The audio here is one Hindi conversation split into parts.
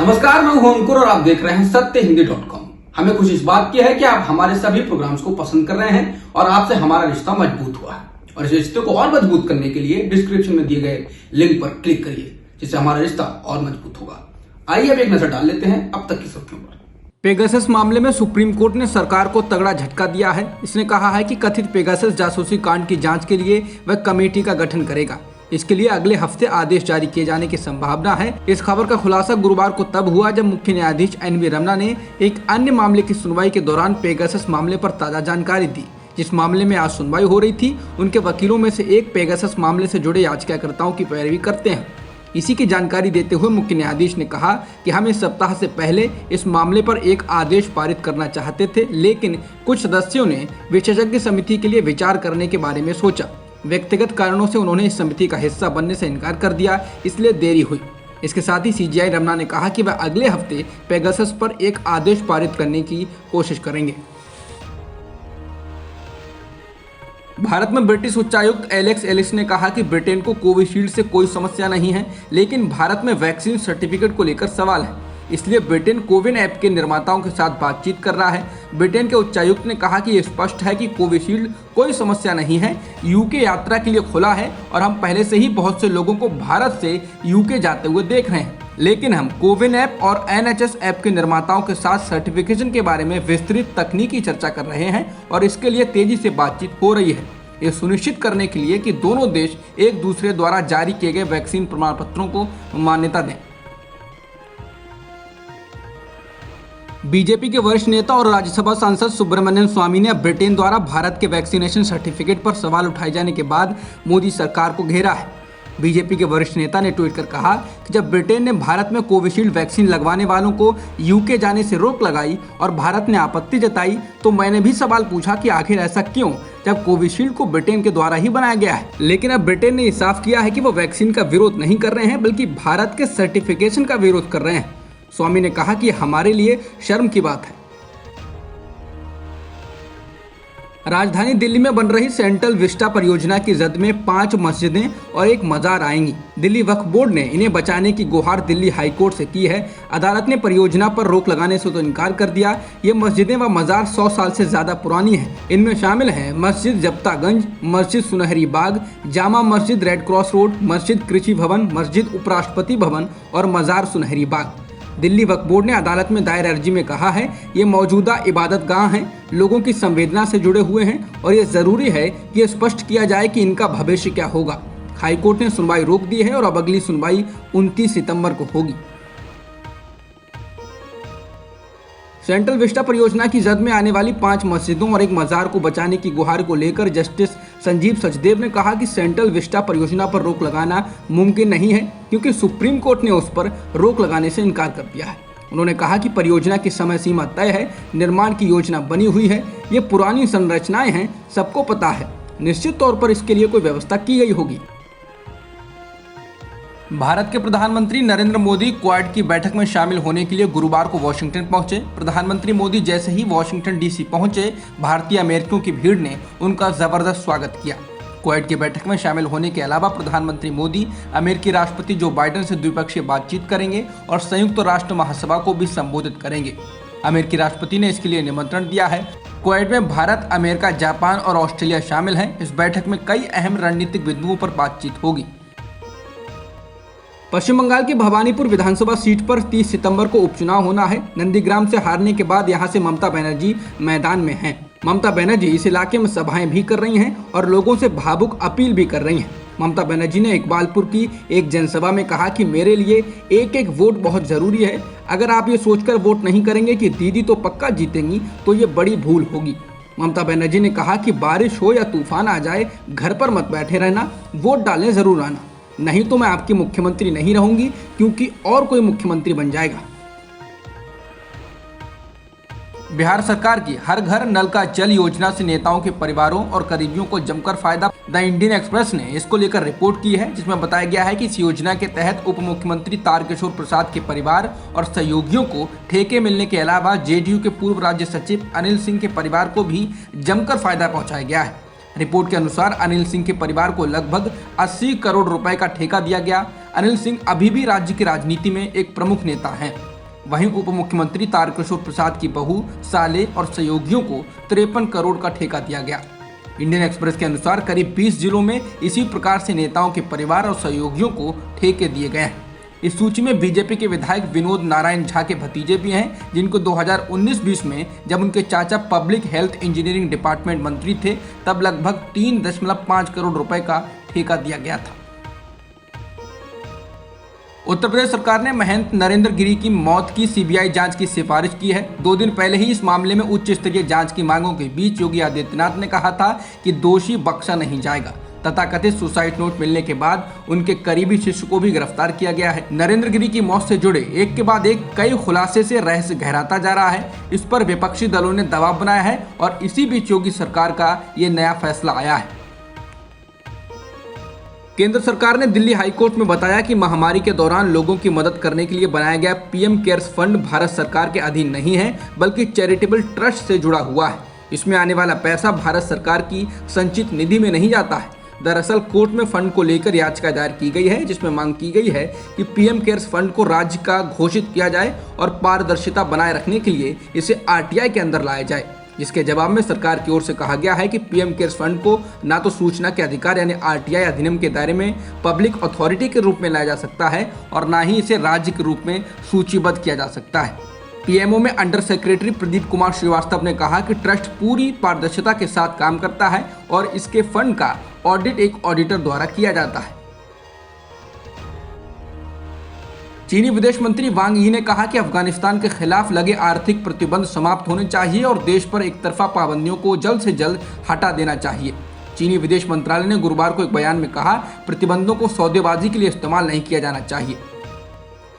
नमस्कार, मैं हूं अंकुर और आप देख रहे हैं सत्यहिंदी.com। हमें खुशी इस बात की है कि आप हमारे सभी प्रोग्राम्स को पसंद कर रहे हैं और आपसे हमारा रिश्ता मजबूत हुआ है। और इस रिश्ते को और मजबूत करने के लिए डिस्क्रिप्शन में दिए गए लिंक पर क्लिक करिए, जिससे हमारा रिश्ता और मजबूत होगा। आइए अब एक नजर डाल लेते हैं अब तक की सुर्खियों पर। पेगासस मामले में सुप्रीम कोर्ट ने सरकार को तगड़ा झटका दिया है। इसने कहा है कि कथित पेगासस जासूसी कांड की जांच के लिए वह कमेटी का गठन करेगा। इसके लिए अगले हफ्ते आदेश जारी किए जाने की संभावना है। इस खबर का खुलासा गुरुवार को तब हुआ जब मुख्य न्यायाधीश NV रमन्ना ने एक अन्य मामले की सुनवाई के दौरान पेगासस मामले पर ताजा जानकारी दी। जिस मामले में आज सुनवाई हो रही थी, उनके वकीलों में से एक पेगासस मामले से जुड़े याचिकाकर्ताओं की पैरवी करते हैं। इसी की जानकारी देते हुए मुख्य न्यायाधीश ने कहा कि हम इस सप्ताह से पहले इस मामले पर एक आदेश पारित करना चाहते थे, लेकिन कुछ सदस्यों ने विशेषज्ञ समिति के लिए विचार करने के बारे में सोचा। व्यक्तिगत कारणों से उन्होंने इस समिति का हिस्सा बनने से इनकार कर दिया, इसलिए देरी हुई। इसके साथ ही CJI रमन्ना ने कहा कि वह अगले हफ्ते पेगासस पर एक आदेश पारित करने की कोशिश करेंगे। भारत में ब्रिटिश उच्चायुक्त एलेक्स एलिस ने कहा कि ब्रिटेन को कोविशील्ड से कोई समस्या नहीं है, लेकिन भारत में वैक्सीन सर्टिफिकेट को लेकर सवाल है। इसलिए ब्रिटेन कोविन ऐप के निर्माताओं के साथ बातचीत कर रहा है। ब्रिटेन के उच्चायुक्त ने कहा कि ये स्पष्ट है कि कोविशील्ड कोई समस्या नहीं है, UK यात्रा के लिए खुला है और हम पहले से ही बहुत से लोगों को भारत से UK जाते हुए देख रहे हैं। लेकिन हम कोविन ऐप और NHS ऐप के निर्माताओं के साथ सर्टिफिकेशन के बारे में विस्तृत तकनीकी चर्चा कर रहे हैं और इसके लिए तेजी से बातचीत हो रही है, ये सुनिश्चित करने के लिए कि दोनों देश एक दूसरे द्वारा जारी किए गए वैक्सीन प्रमाण पत्रों को मान्यता दें। बीजेपी के वरिष्ठ नेता और राज्यसभा सांसद सुब्रमण्यम स्वामी ने ब्रिटेन द्वारा भारत के वैक्सीनेशन सर्टिफिकेट पर सवाल उठाए जाने के बाद मोदी सरकार को घेरा है। बीजेपी के वरिष्ठ नेता ने ट्वीट कर कहा कि जब ब्रिटेन ने भारत में कोविशील्ड वैक्सीन लगवाने वालों को UK जाने से रोक लगाई और भारत ने आपत्ति जताई, तो मैंने भी सवाल पूछा कि आखिर ऐसा क्यों, जब कोविशील्ड को ब्रिटेन के द्वारा ही बनाया गया है। लेकिन अब ब्रिटेन ने साफ किया है कि वो वैक्सीन का विरोध नहीं कर रहे हैं, बल्कि भारत के सर्टिफिकेशन का विरोध कर रहे हैं। स्वामी ने कहा कि हमारे लिए शर्म की बात है। राजधानी दिल्ली में बन रही सेंट्रल विस्टा परियोजना की जद में 5 मस्जिदें और एक मजार आएंगी। दिल्ली वक्फ बोर्ड ने इन्हें बचाने की गुहार दिल्ली हाईकोर्ट से की है। अदालत ने परियोजना पर रोक लगाने से तो इनकार कर दिया। ये मस्जिदें व मजार 100 साल से ज्यादा पुरानी हैं। इनमें शामिल हैं मस्जिद जब्तागंज, मस्जिद सुनहरी बाग, Jama Masjid red cross road, मस्जिद कृषि भवन, मस्जिद उपराष्ट्रपति भवन और मजार सुनहरी बाग। दिल्ली वक्फ बोर्ड ने अदालत में दायर अर्जी में कहा है, ये मौजूदा इबादत गाह हैं, लोगों की संवेदना से जुड़े हुए हैं और ये जरूरी है कि ये स्पष्ट किया जाए कि इनका भविष्य क्या होगा। हाईकोर्ट ने सुनवाई रोक दी है और अब अगली सुनवाई 29 सितंबर को होगी। सेंट्रल विस्टा परियोजना की जद में आने वाली 5 मस्जिदों और एक मजार को बचाने की गुहार को लेकर जस्टिस संजीव सचदेव ने कहा कि सेंट्रल विस्टा परियोजना पर रोक लगाना मुमकिन नहीं है, क्योंकि सुप्रीम कोर्ट ने उस पर रोक लगाने से इनकार कर दिया है। उन्होंने कहा कि परियोजना की समय सीमा तय है, निर्माण की योजना बनी हुई है, ये पुरानी संरचनाएं हैं, सबको पता है, निश्चित तौर पर इसके लिए कोई व्यवस्था की गई होगी। भारत के प्रधानमंत्री नरेंद्र मोदी क्वाड की बैठक में शामिल होने के लिए गुरुवार को वॉशिंगटन पहुंचे। प्रधानमंत्री मोदी जैसे ही वॉशिंगटन DC पहुंचे, भारतीय अमेरिकियों की भीड़ ने उनका जबरदस्त स्वागत किया। क्वाड की बैठक में शामिल होने के अलावा प्रधानमंत्री मोदी अमेरिकी राष्ट्रपति जो बाइडेन से द्विपक्षीय बातचीत करेंगे और संयुक्त राष्ट्र महासभा को भी संबोधित करेंगे। अमेरिकी राष्ट्रपति ने इसके लिए निमंत्रण दिया है। क्वाड में भारत, अमेरिका, जापान और ऑस्ट्रेलिया शामिल हैं। इस बैठक में कई अहम रणनीतिक बिंदुओं पर बातचीत होगी। पश्चिम बंगाल की भवानीपुर विधानसभा सीट पर 30 सितंबर को उपचुनाव होना है। नंदीग्राम से हारने के बाद यहां से ममता बनर्जी मैदान में हैं। ममता बनर्जी इस इलाके में सभाएं भी कर रही हैं और लोगों से भावुक अपील भी कर रही हैं। ममता बनर्जी ने इकबालपुर की एक जनसभा में कहा कि मेरे लिए एक एक वोट बहुत जरूरी है। अगर आप ये सोचकर वोट नहीं करेंगे कि दीदी तो पक्का जीतेंगी, तो ये बड़ी भूल होगी। ममता बनर्जी ने कहा कि बारिश हो या तूफान आ जाए, घर पर मत बैठे रहना, वोट डालने जरूर आना, नहीं तो मैं आपकी मुख्यमंत्री नहीं रहूंगी, क्योंकि और कोई मुख्यमंत्री बन जाएगा। बिहार सरकार की हर घर नल का जल योजना से नेताओं के परिवारों और करीबियों को जमकर फायदा। द इंडियन एक्सप्रेस ने इसको लेकर रिपोर्ट की है, जिसमें बताया गया है कि इस योजना के तहत उप मुख्यमंत्री तारकिशोर प्रसाद के परिवार और सहयोगियों को ठेके मिलने के अलावा JDU के पूर्व राज्य सचिव अनिल सिंह के परिवार को भी जमकर फायदा पहुंचाया गया है। रिपोर्ट के अनुसार अनिल सिंह के परिवार को लगभग 80 करोड़ रुपए का ठेका दिया गया। अनिल सिंह अभी भी राज्य की राजनीति में एक प्रमुख नेता हैं। वहीं उप मुख्यमंत्री तारकिशोर प्रसाद की बहू, साले और सहयोगियों को 53 करोड़ का ठेका दिया गया। इंडियन एक्सप्रेस के अनुसार करीब 20 जिलों में इसी प्रकार से नेताओं के परिवार और सहयोगियों को ठेके दिए गए हैं। इस सूची में बीजेपी के विधायक विनोद नारायण झा के भतीजे भी हैं, जिनको 2019-20 में जब उनके चाचा पब्लिक हेल्थ इंजीनियरिंग डिपार्टमेंट मंत्री थे तब लगभग 3.5 करोड़ रुपए का ठेका दिया गया था। उत्तर प्रदेश सरकार ने महंत नरेंद्र गिरी की मौत की सीबीआई जांच की सिफारिश की है। 2 दिन पहले ही इस मामले में उच्च स्तरीय जांच की मांगों के बीच योगी आदित्यनाथ ने कहा था कि दोषी बख्शा नहीं जाएगा। तथाकथित सुसाइड नोट मिलने के बाद उनके करीबी शिष्य को भी गिरफ्तार किया गया है। नरेंद्र गिरी की मौत से जुड़े एक के बाद एक कई खुलासे से रहस्य गहराता जा रहा है। इस पर विपक्षी दलों ने दबाव बनाया है और इसी बीच योगी सरकार का ये नया फैसला आया है। केंद्र सरकार ने दिल्ली हाईकोर्ट में बताया कि महामारी के दौरान लोगों की मदद करने के लिए बनाया गया पीएम केयर्स फंड भारत सरकार के अधीन नहीं है, बल्कि चैरिटेबल ट्रस्ट से जुड़ा हुआ है। इसमें आने वाला पैसा भारत सरकार की संचित निधि में नहीं जाता है। दरअसल कोर्ट में फंड को लेकर याचिका दायर की गई है, जिसमें मांग की गई है कि पीएम केयर्स फंड को राज्य का घोषित किया जाए और पारदर्शिता बनाए रखने के लिए इसे आरटीआई के अंदर लाया जाए। इसके जवाब में सरकार की ओर से कहा गया है कि पीएम केयर्स फंड को ना तो सूचना के अधिकार यानी आरटीआई अधिनियम के दायरे में पब्लिक अथॉरिटी के रूप में लाया जा सकता है और ना ही इसे राज्य के रूप में सूचीबद्ध किया जा सकता है। पीएमओ में अंडर सेक्रेटरी प्रदीप कुमार श्रीवास्तव ने कहा कि ट्रस्ट पूरी पारदर्शिता के साथ काम करता है और इसके फंड का ऑडिट एक ऑडिटर द्वारा किया जाता है। चीनी विदेश मंत्री वांग यी ने कहा कि अफगानिस्तान के खिलाफ लगे आर्थिक प्रतिबंध समाप्त होने चाहिए और देश पर एकतरफा पाबंदियों को जल्द से जल्द हटा देना चाहिए। चीनी विदेश मंत्रालय ने गुरुवार को एक बयान में कहा, प्रतिबंधों को सौदेबाजी के लिए इस्तेमाल नहीं किया जाना चाहिए।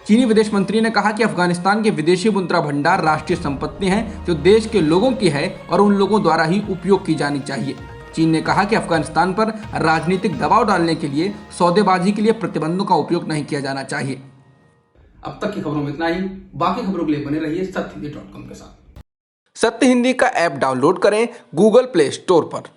चीनी विदेश मंत्री ने कहा कि अफगानिस्तान के विदेशी मुद्रा भंडार राष्ट्रीय संपत्ति हैं जो देश के लोगों की है और उन लोगों द्वारा ही उपयोग की जानी चाहिए। चीन ने कहा कि अफगानिस्तान पर राजनीतिक दबाव डालने के लिए सौदेबाजी के लिए प्रतिबंधों का उपयोग नहीं किया जाना चाहिए। अब तक की खबरों में इतना ही। बाकी खबरों के लिए बने रहिए सत्यहिंदी.com के साथ। सत्य हिंदी का ऐप डाउनलोड करें गूगल प्ले स्टोर पर।